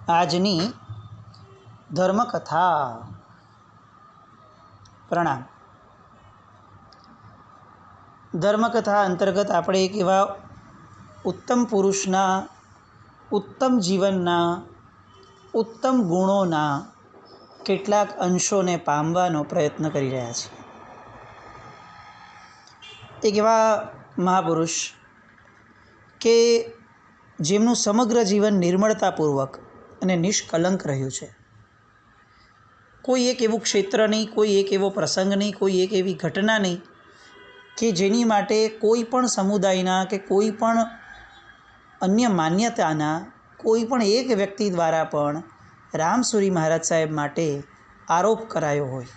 આજની ધર્મકથા. પ્રણામ. ધર્મકથા અંતર્ગત આપણે એક એવા ઉત્તમ પુરુષના ઉત્તમ જીવનના ઉત્તમ ગુણોના કેટલાક અંશોને પામવાનો પ્રયત્ન કરી રહ્યા છીએ. એક એવા મહાપુરુષ કે જેમનું સમગ્ર જીવન નિર્મળતાપૂર્વક અને નિષ્કલંક રહ્યું છે. કોઈ એક એવું ક્ષેત્ર નહીં, કોઈ એક એવો પ્રસંગ નહીં, કોઈ એક એવી ઘટના નહીં કે જેની માટે કોઈ પણ સમુદાયના કે કોઈ પણ અન્ય માન્યતાના કોઈ પણ એક વ્યક્તિ દ્વારા પણ રામસુરી મહારાજ સાહેબ માટે આરોપ કરાયો હોય.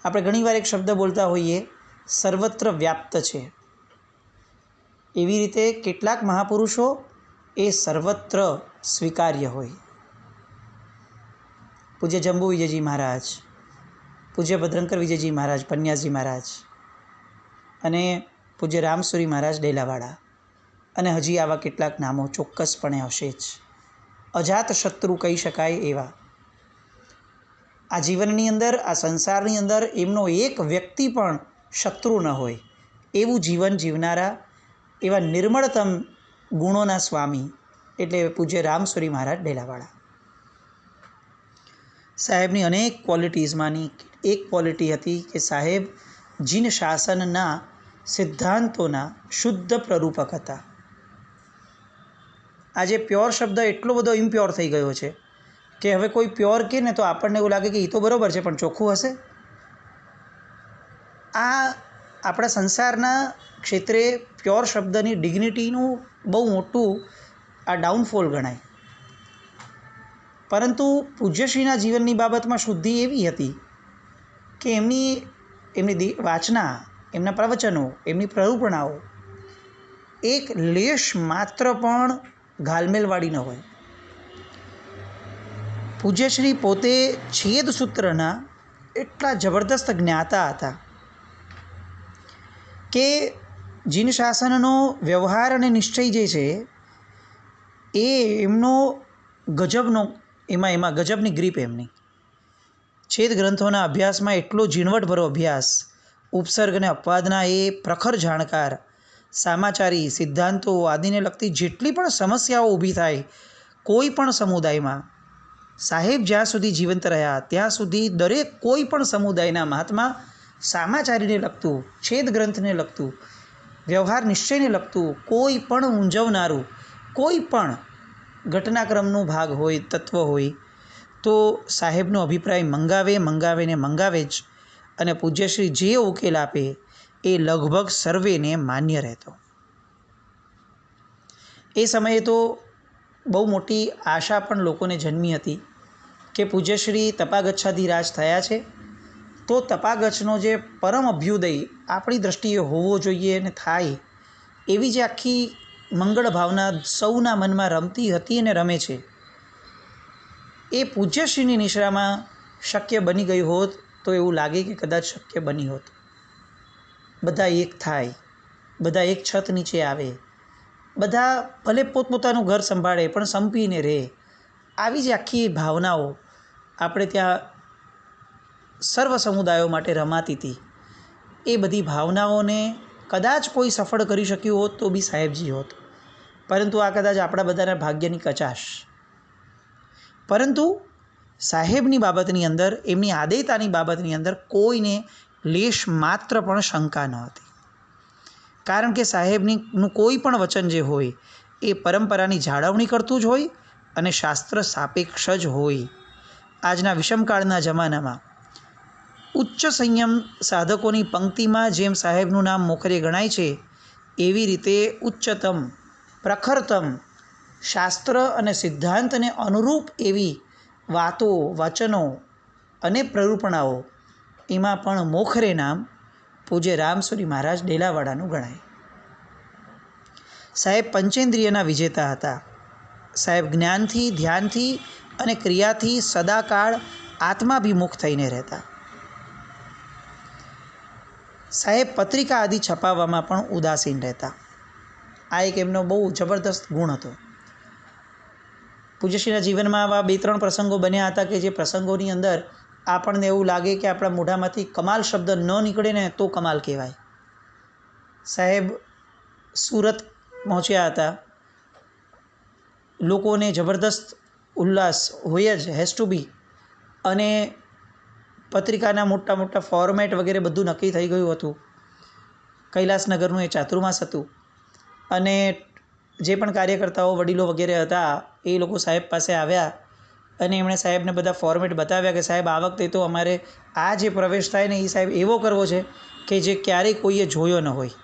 આપણે ઘણીવાર એક શબ્દ બોલતા હોઈએ, સર્વત્ર વ્યાપ્ત છે. એવી રીતે કેટલાક મહાપુરુષો એ સર્વત્ર સ્વીકાર્ય હોય. પૂજ્ય જંબુ વિજયજી મહારાજ, પૂજ્ય ભદ્રંકર વિજયજી મહારાજ, પન્યાસજી મહારાજ અને પૂજ્ય રામસુરી મહારાજ ડેલાવાળા, અને હજી આવા કેટલાક નામો ચોક્કસપણે હશે જ. અજાત શત્રુ કહી શકાય એવા. આ જીવનની અંદર, આ સંસારની અંદર એમનો એક વ્યક્તિ પણ શત્રુ ન હોય એવું જીવન જીવનારા એવા નિર્મળતમ ગુણોના સ્વામી એટલે પૂજ્ય રામસુરી મહારાજ ડેલાવાળા. સાહેબની અનેક ક્વોલિટીઝમાંની એક ક્વોલિટી હતી કે સાહેબ જીન શાસનના સિદ્ધાંતોના શુદ્ધ પ્રરૂપક હતા. આજે પ્યોર શબ્દ એટલો બધો ઇમ્પ્યોર થઈ ગયો છે કે હવે કોઈ પ્યોર કહે ને તો આપણને એવું લાગે કે એ તો બરાબર છે, પણ ચોખ્ખું હશે? આ આપણા સંસારના ક્ષેત્રે પ્યોર શબ્દની ડિગ્નિટીનું બહુ મોટું આ ડાઉનફોલ ગણાય. પરંતુ પૂજ્યશ્રીના જીવનની બાબતમાં શુદ્ધિ એવી હતી કે એમની વાચના, એમના પ્રવચનો, એમની પ્રરૂપણાઓ એક લેશ માત્ર પણ ઘાલમેલવાળી ન હોય. પૂજ્યશ્રી પોતે છેદ સૂત્રના એટલા જબરદસ્ત જ્ઞાતા હતા કે જીન શાસનનો વ્યવહાર અને નિશ્ચય જે છે એ એમનો એમાં ગજબની ગ્રીપ એમની. છેદ ગ્રંથોના અભ્યાસમાં એટલો ઝીણવટભરો અભ્યાસ, ઉપસર્ગ અને અપવાદના એ પ્રખર જાણકાર, સામાચારી, સિદ્ધાંતો આદિને લગતી જેટલી પણ સમસ્યાઓ ઊભી થાય કોઈ પણ સમુદાયમાં, સાહેબ જ્યાં સુધી જીવંત રહ્યા ત્યાં સુધી દરેક કોઈ પણ સમુદાયના મહાત્મા સામાચારીને લગતું, છેદ ગ્રંથને લગતું, વ્યવહાર નિશ્ચયને લગતું કોઈ પણ મૂંઝવનારું કોઈ પણ ઘટનાક્રમનો ભાગ હોય, તત્વ હોય તો સાહેબનો અભિપ્રાય મંગાવે જ, અને પૂજ્યશ્રી જે ઉકેલ આપે એ લગભગ સર્વેને માન્ય રહેતો. એ સમયે તો બહુ મોટી આશા પણ લોકોને જન્મી હતી કે પૂજ્યશ્રી તપાગચ્છાધિરાજ થયા છે તો તપાગચ્છનો જે પરમ અભ્યુદય આપણી દૃષ્ટિએ હોવો જોઈએ અને થાય એવી જે આખી મંગળ ભાવના સૌના મનમાં રમતી હતી અને રમે છે, એ પૂજ્યશ્રીની નિશ્રામાં શક્ય બની ગયું હોત તો એવું લાગે કે કદાચ શક્ય બની હોત. બધા એક થાય, બધા એક છત નીચે આવે, બધા ભલે પોતપોતાનું ઘર સંભાળે પણ સંપીને રહે. આવી જ આખી ભાવનાઓ આપણે ત્યાં સર્વ સમુદાયો માટે રમાતી હતી. એ બધી ભાવનાઓને કદાચ કોઈ સફળ કરી શક્યું હોત તો બી સાહેબજી હોત. પરંતુ આ કદાચ આપણા બધાના ભાગ્યની કચાશ. પરંતુ સાહેબની બાબતની અંદર, એમની આદેયતાની બાબતની અંદર કોઈને લેશ માત્ર પણ શંકા ન હતી. કારણ કે સાહેબનું કોઈ પણ વચન જે હોય એ પરંપરાની જાળવણી કરતું જ હોય અને શાસ્ત્ર સાપેક્ષ જ હોય. આજના વિષમકાળના જમાનામાં ઉચ્ચ સંયમ સાધકોની પંક્તિમાં જેમ સાહેબનું નામ મોખરે ગણાય છે, એવી રીતે ઉચ્ચતમ, પ્રખરતમ શાસ્ત્ર અને સિદ્ધાંતને અનુરૂપ એવી વાતો, વચનો અને પ્રરૂપણાઓ એમાં પણ મોખરે નામ પૂજ્ય રામસુરી મહારાજ ડેલાવાળાનું ગણાય. સાહેબ પંચેન્દ્રિયના વિજેતા હતા. સાહેબ જ્ઞાનથી, ધ્યાનથી અને ક્રિયાથી સદાકાળ આત્માભિમુખ થઈને રહેતા. સાહેબ પત્રિકા આદિ છપાવવામાં પણ ઉદાસીન રહેતા. આ એક એમનો બહુ જબરદસ્ત ગુણ હતો. પૂજ્યશ્રીના જીવનમાં આવા 2-3 પ્રસંગો બન્યા હતા કે જે પ્રસંગોની અંદર આપણને એવું લાગે કે આપણા મોઢામાંથી કમાલ શબ્દ ન નીકળે ને તો કમાલ કહેવાય. સાહેબ સુરત પહોંચ્યા હતા. લોકોને જબરદસ્ત ઉલ્લાસ હોય જ, હેઝ ટુ બી. અને પત્રિકાના મોટા મોટા ફોર્મેટ વગેરે બધું નક્કી થઈ ગયું હતું. કૈલાસનગરનું એ ચાતુર્માસ હતું અને જે પણ કાર્યકર્તાઓ વડીલો વગેરે હતા એ લોકો સાહેબ પાસે આવ્યા અને એમણે સાહેબને બધા ફોર્મેટ બતાવ્યા કે સાહેબ આ વખતે તો અમારે આ જે પ્રવેશ થાય ને એ સાહેબ એવો કરવો છે કે જે ક્યારેય કોઈએ જોયો ન હોય.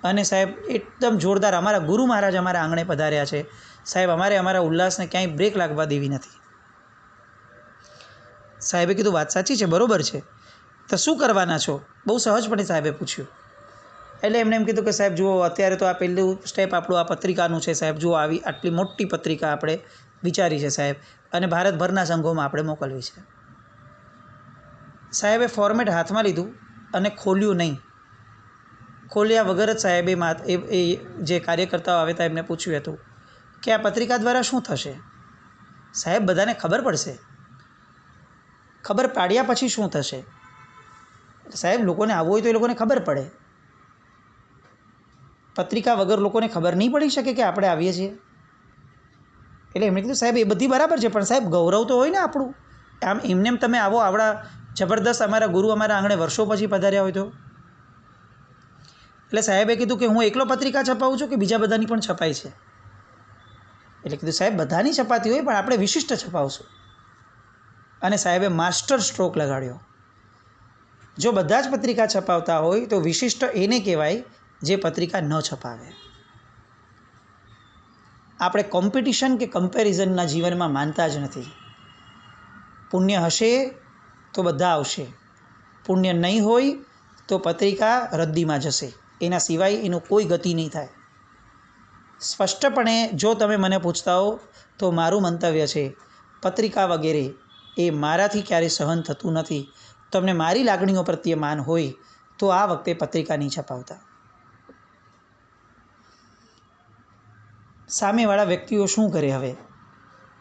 અને સાહેબ એકદમ જોરદાર, અમારા ગુરુ મહારાજ અમારા આંગણે પધાર્યા છે સાહેબ, અમારે અમારા ઉલ્લાસને ક્યાંય બ્રેક લાગવા દેવી નથી. સાહેબે કીધું વાત સાચી છે, બરાબર છે, તો શું કરવાના છો? બહુ સહજપણે સાહેબે પૂછ્યું. એટલે એમણે એમ કીધું કે સાહેબ જુઓ, અત્યારે તો આ પહેલું સ્ટેપ આપણું આ પત્રિકાનું છે સાહેબ. જુઓ, આવી આટલી મોટી પત્રિકા આપણે વિચારી છે સાહેબ, અને ભારતભરના સંઘોમાં આપણે મોકલવી છે. સાહેબે ફોર્મેટ હાથમાં લીધું અને ખોલ્યું નહીં. ખોલ્યા વગર જ સાહેબે એ જે કાર્યકર્તાઓ આવ્યા હતા એમને પૂછ્યું હતું કે આ પત્રિકા દ્વારા શું થશે? સાહેબ, બધાને ખબર પડશે. ખબર પાડ્યા પછી શું થશે? સાહેબ, લોકોને આવવું હોય તો એ લોકોને ખબર પડે. પત્રિકા વગર લોકોને ખબર નહીં પડી શકે કે આપણે આવીએ છીએ. એટલે એમણે કીધું સાહેબ એ બધી બરાબર છે, પણ સાહેબ ગૌરવ તો હોય ને આપણું. આમ એમને તમે આવો આવડા જબરદસ્ત અમારા ગુરુ અમારા આંગણે વર્ષો પછી પધાર્યા હોય તો. એટલે સાહેબે કીધું કે હું એકલો પત્રિકા છપાવું છું કે બીજા બધાની પણ છપાય છે? એટલે કીધું સાહેબ બધાની છપાતી હોય પણ આપણે વિશિષ્ટ છપાવશું. અને સાહેબે માસ્ટર સ્ટ્રોક લગાડ્યો. જો બધા જ પત્રિકા છપાવતા હોય તો વિશિષ્ટ એને કહેવાય જે પત્રિકા ન છપાવે. આપણે કોમ્પિટિશન કે કમ્પેરિઝનના જીવનમાં માનતા જ નથી. પુણ્ય હશે તો બધા આવશે, પુણ્ય નહીં હોય તો પત્રિકા રદ્દીમાં જશે. એના સિવાય એનું કોઈ ગતિ નહીં થાય. સ્પષ્ટપણે જો તમે મને પૂછતા હો તો મારું મંતવ્ય છે પત્રિકા વગેરે એ મારાથી ક્યારેય સહન થતું નથી. તમને મારી લાગણીઓ પ્રત્યે માન હોય તો આ વખતે પત્રિકા નહીં છપાવતા. સામેવાળા વ્યક્તિઓ શું કરે? હવે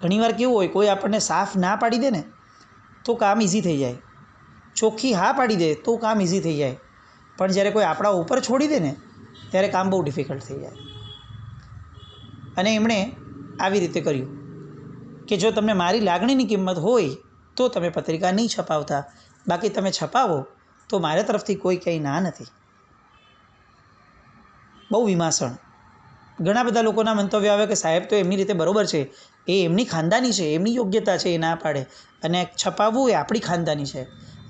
ઘણીવાર કેવું હોય, કોઈ આપણને સાફ ના પાડી દે ને તો કામ ઇઝી થઈ જાય, ચોખ્ખી હા પાડી દે તો કામ ઇઝી થઈ જાય, પણ જ્યારે કોઈ આપણા ઉપર છોડી દે ને ત્યારે કામ બહુ ડિફિકલ્ટ થઈ જાય. અને એમણે આવી રીતે કર્યું કે જો તમને મારી લાગણીની કિંમત હોય તો તમે પત્રિકા નહીં છપાવતા, બાકી તમે છપાવો તો મારા તરફથી કોઈ કંઈ ના નથી. બહુ વિમાસણ. ઘણા બધા લોકોના મંતવ્ય આવે કે સાહેબ તો એમની રીતે બરાબર છે, એ એમની ખાનદાની છે, એમની યોગ્યતા છે, એ ના પાડે, અને છપાવવું એ આપણી ખાનદાની છે.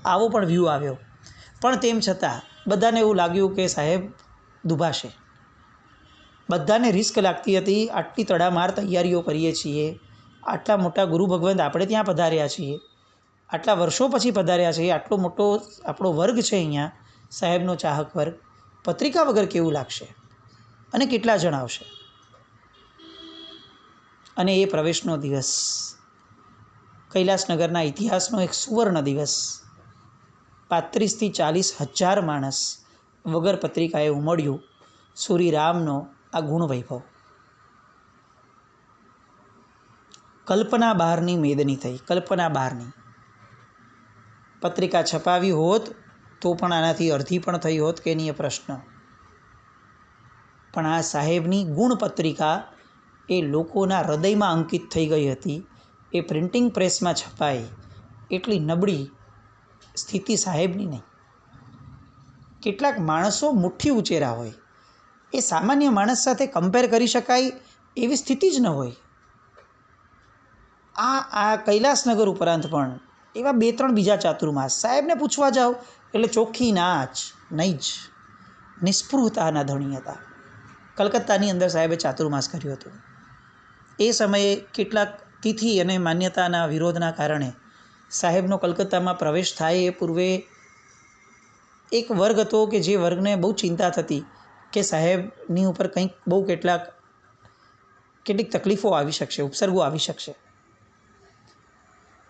આવો પણ વ્યૂ આવ્યો. પણ તેમ છતાં બધાને એવું લાગ્યું કે સાહેબ દુભાશે. બધાને રિસ્ક લાગતી હતી. આટલી તડામાર તૈયારીઓ કરીએ છીએ, આટલા મોટા ગુરુ ભગવંત આપણે ત્યાં પધાર્યા છીએ, આટલા વર્ષો પછી પધાર્યા છીએ, આટલો મોટો આપણો વર્ગ છે અહીંયા, સાહેબનો ચાહક વર્ગ, પત્રિકા વગર કેવું લાગશે અને કેટલા જણ આવશે? અને એ પ્રવેશનો દિવસ કૈલાસનગરના ઇતિહાસનો એક સુવર્ણ દિવસ. 35થી 40 હજાર માણસ વગર પત્રિકાએ ઉમળ્યું સૂરીરામનો આ ગુણ વૈભવ. કલ્પના બહારની મેદની થઈ, કલ્પના બહારની. પત્રિકા છપાવી હોત તો પણ આનાથી અડધી પણ થઈ હોત કે નહીં એ પ્રશ્ન. પણ આ સાહેબની ગુણ પત્રિકા એ લોકોના હૃદયમાં અંકિત થઈ ગઈ હતી. એ પ્રિન્ટિંગ પ્રેસમાં છપાઈ એટલી નબળી સ્થિતિ સાહેબની નહીં. કેટલાક માણસો મુઠ્ઠી ઉચેરા હોય, એ સામાન્ય માણસ સાથે કમ્પેર કરી શકાય એવી સ્થિતિ જ ન હોય. આ કૈલાસનગર ઉપરાંત પણ એવા 2-3 બીજા ચાતુર્માસ સાહેબને પૂછવા જાઓ એટલે ચોખ્ખી ના જ, નહીં જ, નિસ્પૃહતાના ધણી હતા. કલકત્તાની અંદર સાહેબે ચાતુર્માસ કર્યું હતું. એ સમયે કેટલાક તિથિ અને માન્યતાના વિરોધના કારણે સાહેબનો કલકત્તામાં પ્રવેશ થાય એ પૂર્વે એક વર્ગ હતો કે જે વર્ગને બહુ ચિંતા થતી કે સાહેબની ઉપર કંઈક બહુ કેટલીક તકલીફો આવી શકશે, ઉપસર્ગો આવી શકશે.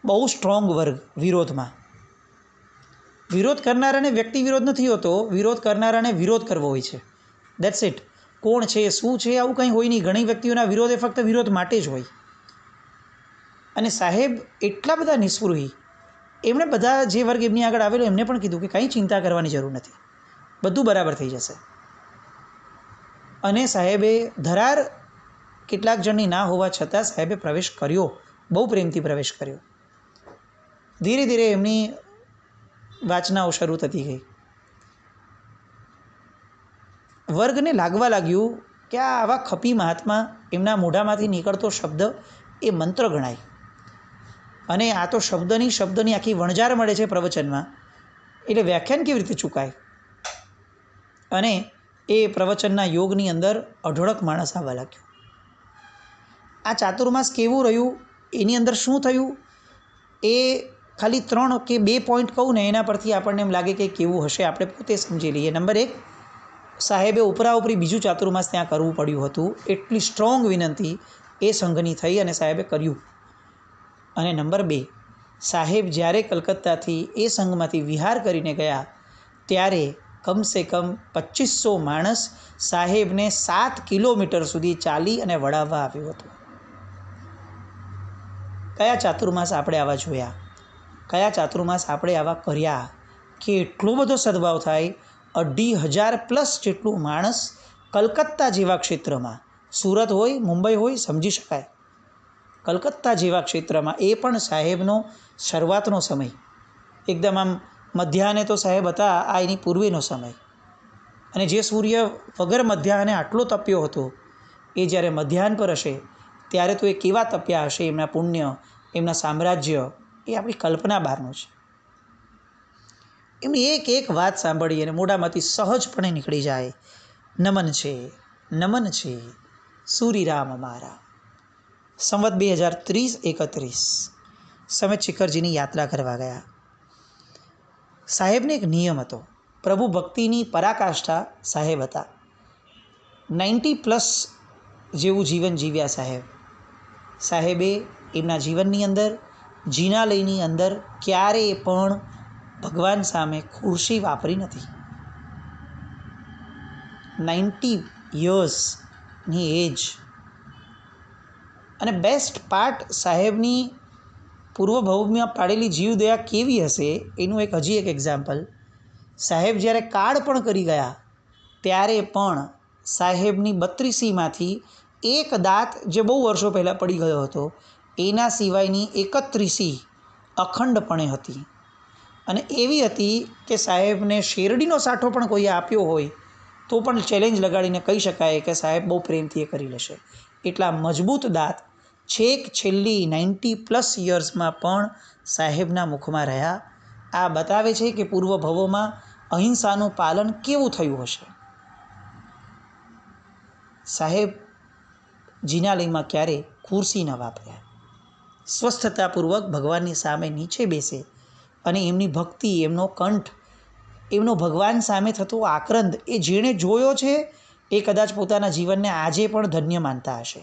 બહુ સ્ટ્રોંગ વર્ગ વિરોધમાં. વિરોધ કરનારાને વ્યક્તિ વિરોધ નથી હોતો, વિરોધ કરનારાને વિરોધ કરવો હોય છે. That's it. કોણ છે, શું છે, આવું કંઈ હોય નહીં. ઘણી વ્યક્તિઓના વિરોધ એ ફક્ત વિરોધ માટે જ હોય. અને સાહેબ એટલા બધા નિસ્પૃહી, એમણે બધા જે વર્ગ એમની આગળ આવેલો એમને પણ કીધું કે કંઈ ચિંતા કરવાની જરૂર નથી, બધું બરાબર થઈ જશે. અને સાહેબે ધરાર કેટલાક જણની ના હોવા છતાં સાહેબે પ્રવેશ કર્યો, બહુ પ્રેમથી પ્રવેશ કર્યો. ધીરે ધીરે એમની વાચનાઓ શરૂ થતી ગઈ. વર્ગને લાગવા લાગ્યું કે આ આવા ખપી મહાત્મા, એમના મોઢામાંથી નીકળતો શબ્દ એ મંત્ર ગણાય, અને આ તો શબ્દની આખી વણઝાર મળે છે પ્રવચનમાં, એટલે વ્યાખ્યાન કેવી રીતે ચૂકાય. અને એ પ્રવચનના યોગની અંદર અઢળક માણસ આવવા લાગ્યો. આ ચાતુર્માસ કેવું રહ્યું, એની અંદર શું થયું, એ ખાલી 3 કે 2 પોઈન્ટ કહું ને એના પરથી આપણને એમ લાગે કે કેવું હશે, આપણે પોતે સમજી લઈએ. નંબર 1, સાહેબે ઉપરી બીજું ચાતુર્માસ ત્યાં કરવું પડ્યું હતું, એટલી સ્ટ્રોંગ વિનંતી એ સંઘની થઈ અને સાહેબે કર્યું. અને નંબર 2, સાહેબ જ્યારે કલકત્તાથી એ સંઘમાંથી વિહાર કરીને ગયા ત્યારે કમસે કમ 2500 માણસ સાહેબને 7 કિલોમીટર સુધી ચાલી અને વળાવવા આવ્યું હતું. કયા ચાતુર્માસ આપણે આવા જોયા, કયા ચાતુર્માસ આપણે આવા કર્યા કે એટલો બધો સદભાવ થાય. 2500+ જેટલું માણસ કલકત્તા જેવા ક્ષેત્રમાં, સુરત હોય, મુંબઈ હોય, સમજી શકાય, કલકત્તા જેવા ક્ષેત્રમાં, એ પણ સાહેબનો શરૂઆતનો સમય, એકદમ આમ મધ્યાહને તો સાહેબ હતા, આ એની પૂર્વેનો સમય. અને જે સૂર્ય વગર મધ્યાહને આટલો તપ્યો હતો, એ જ્યારે મધ્યાહન પર હશે ત્યારે તો એ કેવા તપ્યા હશે, એમના પુણ્ય, એમના સામ્રાજ્ય, એ આપણી કલ્પના બહારનું છે. એમની એક એક વાત સાંભળી અને મોઢામાંથી સહજપણે નીકળી જાય, નમન છે, નમન છે સૂરીરામ મારા. સંવત 2030-31 સમેત શિખરજીની યાત્રા કરવા ગયા. સાહેબને એક નિયમ હતો, પ્રભુ ભક્તિની પરાકાષ્ઠા સાહેબ હતા. 90+ જેવું જીવન જીવ્યા સાહેબ. સાહેબે એમના જીવનની અંદર, જિનાલયની અંદર ક્યારેય પણ ભગવાન સામે ખુરશી વાપરી નથી. 90 યર્સની એજ. અને બેસ્ટ પાર્ટ, સાહેબની પૂર્વભવમાં પાડેલી જીવદયા કેવી હશે એનું હજી એક એક્ઝામ્પલ. સાહેબ જ્યારે કાળ પણ કરી ગયા ત્યારે પણ સાહેબની 32માંથી એક દાંત જે બહુ વર્ષો પહેલાં પડી ગયો હતો, એના સિવાયની 31 અખંડપણે હતી. અને એવી હતી કે સાહેબને શેરડીનો સાઠો પણ કોઈએ આપ્યો હોય તો પણ ચેલેન્જ લગાડીને કહી શકાય કે સાહેબ બહુ પ્રેમથી એ કરી લેશે. એટલા મજબૂત દાંત છેક છેલ્લી 90+ યર્સમાં પણ સાહેબના મુખમાં રહ્યા. આ બતાવે છે કે પૂર્વ ભવોમાં અહિંસાનું પાલન કેવું થયું હશે. સાહેબ જિનાલયમાં ક્યારેય ખુરશી ન વાપર્યા, સ્વસ્થતાપૂર્વક ભગવાનની સામે નીચે બેસે અને એમની ભક્તિ, એમનો કંઠ, એમનો ભગવાન સામે થતો આક્રંદ, એ જેણે જોયો છે એ કદાચ પોતાના જીવનને આજે પણ ધન્ય માનતા હશે.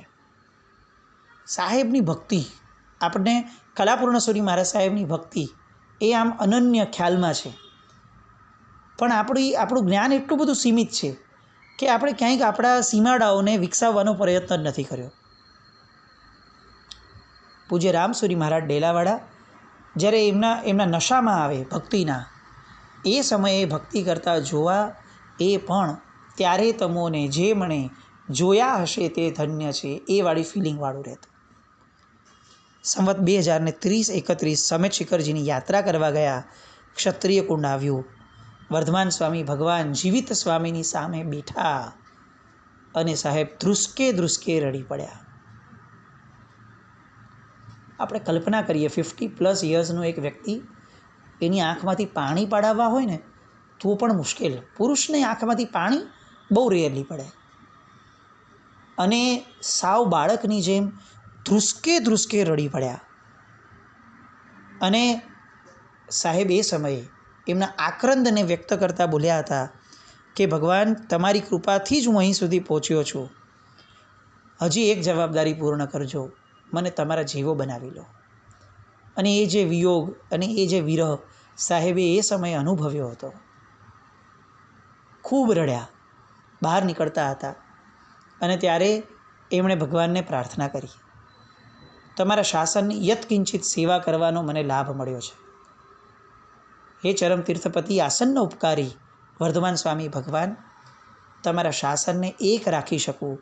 સાહેબની ભક્તિ, આપણને કલાપૂર્ણેશ્વરી મહારાજ સાહેબની ભક્તિ એ આમ અનન્ય ખ્યાલમાં છે, પણ આપણું જ્ઞાન એટલું બધું સીમિત છે કે આપણે ક્યાંક આપણા સીમાડાઓને વિકસાવવાનો પ્રયત્ન જ નથી કર્યો. પૂજ્ય રામસુરી મહારાજ ડેલાવાળા જ્યારે એમના નશામાં આવે ભક્તિના, એ સમયે ભક્તિ કરતા જોવા, એ પણ ત્યારે તમોને જે મણે જોયા હશે તે ધન્ય છે, એ વાળી ફિલિંગવાળું રહેતું. સંવત 2030-31 સમેત શિખરજીની યાત્રા કરવા ગયા. ક્ષત્રિય કુંડ આવ્યું. વર્ધમાન સ્વામી ભગવાન જીવિત સ્વામીની સામે બેઠા અને સાહેબ ધ્રુસકે રડી પડ્યા. આપણે કલ્પના કરીએ 50+ યર્સનો એક વ્યક્તિ, એની આંખમાંથી પાણી પડાવવા હોય ને તો પણ મુશ્કેલ. પુરુષની આંખમાંથી પાણી બહુ રેરલી પડે, અને સાવ બાળકની જેમ ધ્રુસકે રડી પડ્યા. અને સાહેબ એ સમયે એમના આક્રંદને વ્યક્ત કરતા બોલ્યા હતા કે ભગવાન, તમારી કૃપાથી જ હું અહીં સુધી પહોંચ્યો છું, હજી એક જવાબદારી પૂર્ણ કરજો, મને તમારા જેવો બનાવી લો. અને એ જે વિયોગ અને એ જે વિરહ સાહેબે એ સમયે અનુભવ્યો હતો, ખૂબ રડ્યા, બહાર નીકળતા હતા. અને ત્યારે એમણે ભગવાનને પ્રાર્થના કરી તમારા શાસનની યત્કિંચિત સેવા કરવાનો મને લાભ મળ્યો છે. હે ચરમ તીર્થપતિ આસન્ન ઉપકારી વર્ધમાન સ્વામી ભગવાન, તમારા શાસનને એક રાખી શકું,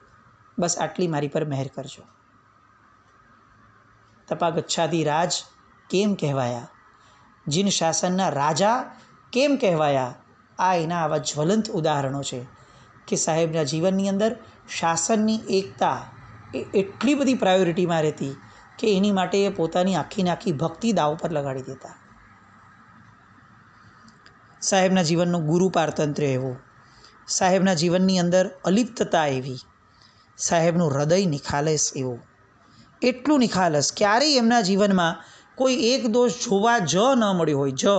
બસ આટલી મારી પર મહેર કરજો. તપાગચ્છાધિરાજ કેમ કહેવાયા, જીન શાસનના રાજા કેમ કહેવાયા, આ એના આવા જ્વલંત ઉદાહરણો છે કે સાહેબના જીવનની અંદર શાસનની એકતા એ એટલી બધી પ્રાયોરિટીમાં રહેતી કે એની માટે એ પોતાની આખીને આખી ભક્તિ દાવ પર લગાડી દેતા. સાહેબના જીવનનું ગુરુ પારતંત્ર્ય એવું, સાહેબના જીવનની અંદર અલિપ્તતા એવી, સાહેબનું હૃદય નિખાલસ એવું, એટલું નિખાલસ, ક્યારેય એમના જીવનમાં કોઈ એક દોષ જોવા જ ન મળ્યો હોય,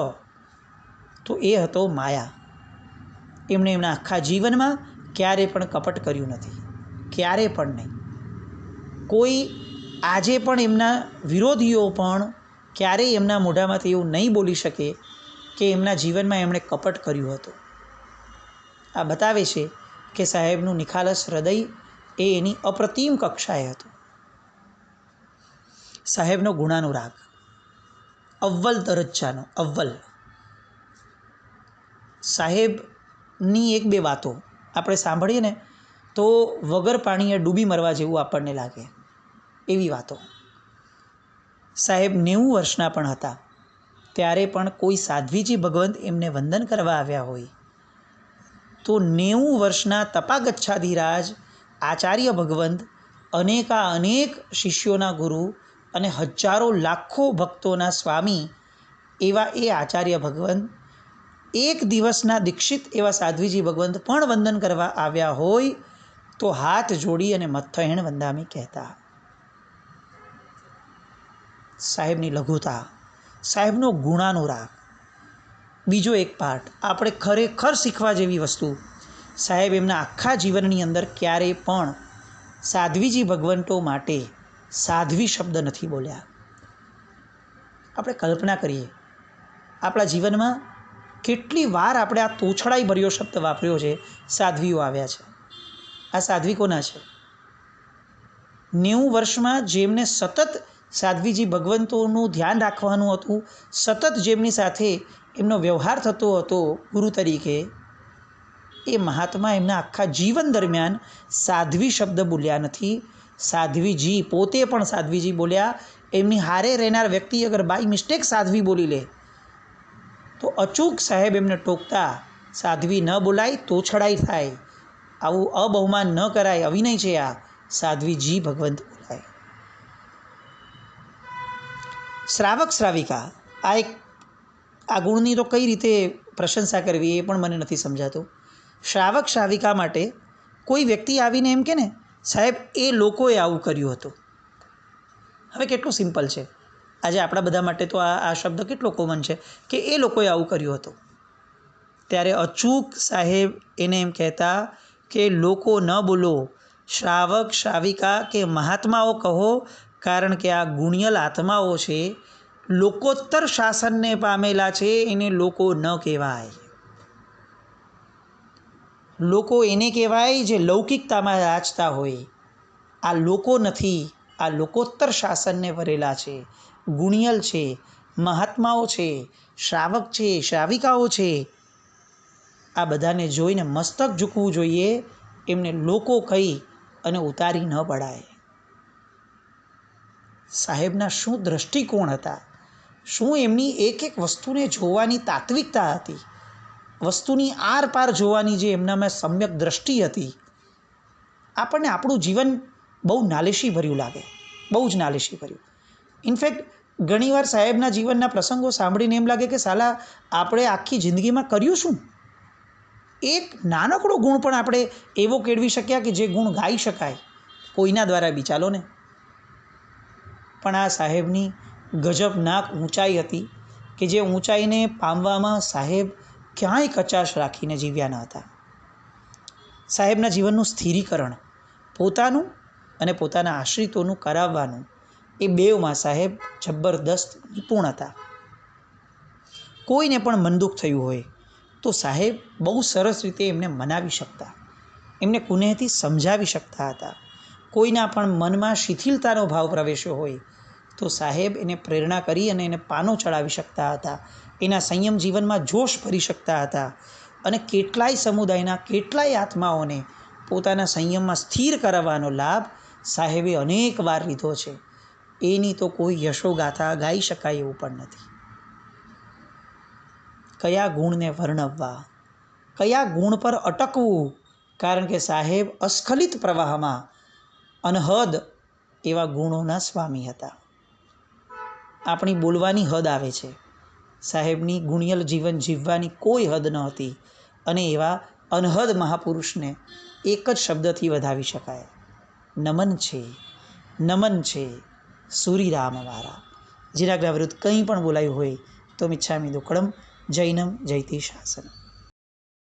તો એ હતો માયા. એમણે એમના આખા જીવનમાં ક્યારેય પણ કપટ કર્યું નથી, ક્યારે પણ નહીં. કોઈ આજે પણ એમના વિરોધીઓ પણ ક્યારેય એમના મોઢામાંથી એવું નહીં બોલી શકે કે એમના જીવનમાં એમણે કપટ કર્યું હતું. આ બતાવે છે કે સાહેબનું નિખાલસ હૃદય એ એની અપ્રતિમ કક્ષાએ હતું. સાહેબનો ગુણાનુરાગ અવ્વલ દરજ્જાનો, અવ્વલ. સાહેબની એક બે વાતો આપણે સાંભળીએ ને તો વગર પાણીએ ડૂબી મરવા જેવું આપણને લાગે એવી વાતો. સાહેબ 90 વર્ષના પણ હતા ત્યારે પણ કોઈ સાધ્વીજી ભગવંત એમને વંદન કરવા આવ્યા હોય તો 90 વર્ષના તપાગચ્છાધિરાજ આચાર્ય ભગવંત, અનેક શિષ્યોના ગુરુ અને હજારો લાખો ભક્તોના સ્વામી એવા એ આચાર્ય ભગવંત એક દિવસના દીક્ષિત એવા સાધ્વીજી ભગવંત પણ વંદન કરવા આવ્યા હોય તો હાથ જોડી અને મથ્થહેણ વંદામી કહેતા. સાહેબની લઘુતા, સાહેબનો ગુણાનુરાગ. બીજો એક પાઠ આપણે ખરેખર શીખવા જેવી વસ્તુ, સાહેબ એમના આખા જીવનની અંદર ક્યારેય પણ સાધ્વીજી ભગવંતો માટે સાધ્વી શબ્દ નથી બોલ્યા. આપણે કલ્પના કરીએ આપણા જીવનમાં કેટલી વાર આપણે આ તોછડાઈ ભર્યો શબ્દ વાપર્યો છે, સાધ્વીઓ આવ્યા છે. આ સાધ્વી કોના છે? 90 વર્ષમાં જેમને સતત સાધ્વીજી ભગવંતોનું ધ્યાન રાખવાનું હતું, સતત જેમની સાથે એમનો વ્યવહાર થતો હતો ગુરુ તરીકે, એ મહાત્મા એમના આખા જીવન દરમિયાન સાધ્વી શબ્દ બોલ્યા નથી. સાધ્વીજી પોતે પણ સાધ્વીજી બોલ્યા. એમની હારે રહેનાર વ્યક્તિ અગર બાય મિસ્ટેક સાધ્વી બોલી લે તો અચૂક સાહેબ એમને ટોકતા, સાધ્વી ન બોલાય તો છડાઈ થાય, આવું અબહુમાન ન કરાય, અવિનય છે આ, સાધ્વીજી ભગવંત બોલાય. શ્રાવક શ્રાવિકા, આ ગુણની તો કઈ રીતે પ્રશંસા કરવી એ પણ મને નથી સમજાતું. શ્રાવક શ્રાવિકા માટે કોઈ વ્યક્તિ આવીને એમ કે ને સાહેબ એ લોકોએ આવું કર્યું હતું. હવે કેટલું સિમ્પલ છે, આજે આપણા બધા માટે તો આ શબ્દ કેટલો કોમન છે કે એ લોકોએ આવું કર્યું હતું. ત્યારે અચૂક સાહેબ એને એમ કહેતા કે લોકો ન બોલો, શ્રાવક શ્રાવિકા કે મહાત્માઓ કહો, કારણ કે આ ગુણિયલ આત્માઓ છે, લોકોત્તર શાસનને પામેલા છે, એને લોકો ન કહેવાય. લોકો એને કહેવાય જે લૌકિકતામાં રાચતા હોય. આ લોકો નથી, આ લોકોત્તર શાસનને ભરેલા છે, ગુણિયલ છે, મહાત્માઓ છે, શ્રાવક છે, શ્રાવિકાઓ છે. આ બધાને જોઈને મસ્તક ઝૂકવું જોઈએ, એમને લોકો કહી અને ઉતારી ન પડાય. સાહેબના શું દૃષ્ટિકોણ હતા, શું એમની એક એક વસ્તુને જોવાની તાત્વિકતા હતી, વસ્તુની આરપાર જોવાની જે એમનામાં સમ્યક દ્રષ્ટિ હતી. આપણને આપણું જીવન બહુ નાલિશી ભર્યું લાગે, બહુ જ નાલિશી ભર્યું. ઇનફેક્ટ ઘણીવાર સાહેબના જીવનના પ્રસંગો સાંભળીને એમ લાગે કે સાલા આપણે આખી જિંદગીમાં કર્યું શું? એક નાનકડો ગુણ પણ આપણે એવો કેળવી શક્યા કે જે ગુણ ગાઈ શકાય કોઈના દ્વારા બી, ચાલો ને. પણ આ સાહેબની ગજબનાક ઊંચાઈ હતી કે જે ઊંચાઈને પામવામાં સાહેબ ક્યાંય કચાશ રાખીને જીવ્યા ન હતા. સાહેબના જીવનનું સ્થિરીકરણ, પોતાનું અને પોતાના આશ્રિતોનું કરાવવાનું, એ બેવમાં સાહેબ જબરદસ્ત નિપુણ હતા. કોઈને પણ મનદુખ થયું હોય તો સાહેબ બહુ સરસ રીતે એમને મનાવી શકતા, એમને કુનેહથી સમજાવી શકતા હતા. કોઈના પણ મનમાં શિથિલતાનો ભાવ પ્રવેશ્યો હોય તો સાહેબ એને પ્રેરણા કરી અને એને પાનો ચડાવી શકતા હતા, એના સંયમ જીવનમાં જોશ ભરી શકતા હતા અને કેટલાય સમુદાયના કેટલાય આત્માઓને પોતાના સંયમમાં સ્થિર કરાવવાનો લાભ સાહેબે અનેક વાર લીધો છે. એની તો કોઈ યશોગાથા ગાઈ શકાય એવું પણ નથી. કયા ગુણને વર્ણવવા, કયા ગુણ પર અટકવું, કારણ કે સાહેબ અસ્ખલિત પ્રવાહમાં અનહદ એવા ગુણોના સ્વામી હતા. આપણી બોલવાની હદ આવે છે, સાહેબની ગુણિયલ જીવન જીવવાની કોઈ હદ ન હતી અને એવા અનહદ મહાપુરુષને એક જ શબ્દથી વધાવી શકાય, નમન છે, નમન છે સૂરીરામ મારા. જેના વિરુદ્ધ કંઈ પણ બોલાયું હોય તો મિચ્છામિ દુક્કડમ, જૈનમ જયતિ શાસનમ.